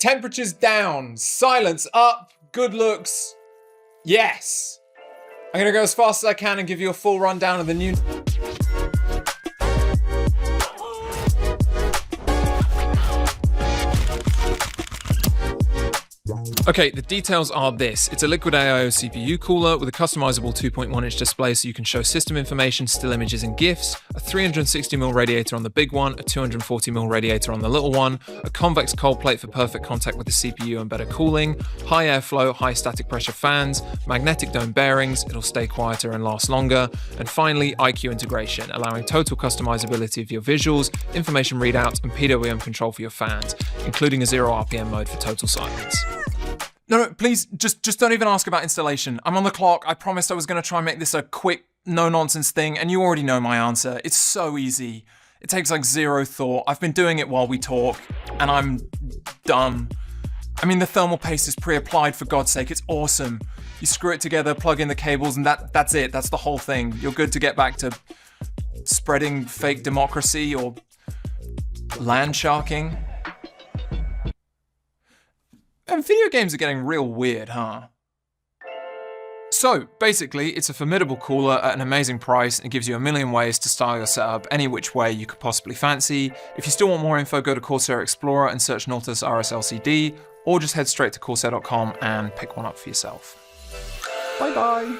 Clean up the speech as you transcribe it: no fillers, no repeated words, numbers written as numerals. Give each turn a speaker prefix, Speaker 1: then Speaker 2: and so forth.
Speaker 1: Temperatures down, silence up, good looks, yes. I'm gonna go as fast as I can and give you a full rundown of the new... Okay, the details are this. It's a liquid AIO CPU cooler with a customizable 2.1-inch display so you can show system information, still images and GIFs, a 360mm radiator on the big one, a 240mm radiator on the little one, a convex cold plate for perfect contact with the CPU and better cooling, high airflow, high static pressure fans, magnetic dome bearings, it'll stay quieter and last longer, and finally iCUE integration, allowing total customizability of your visuals, information readouts, and PWM control for your fans, including a 0 RPM mode for total silence. No, please, just don't even ask about installation. I'm on the clock. I promised I was going to try and make this a quick, no-nonsense thing, and you already know my answer. It's so easy. It takes like zero thought. I've been doing it while we talk, and I'm done. I mean, the thermal paste is pre-applied, for God's sake. It's awesome. You screw it together, plug in the cables, and that's it. That's the whole thing. You're good to get back to spreading fake democracy or land sharking. And video games are getting real weird, huh? So, basically, it's a formidable cooler at an amazing price and gives you a million ways to style your setup any which way you could possibly fancy. If you still want more info, go to Corsair Explorer and search Nautilus RSLCD, or just head straight to Corsair.com and pick one up for yourself. Bye bye!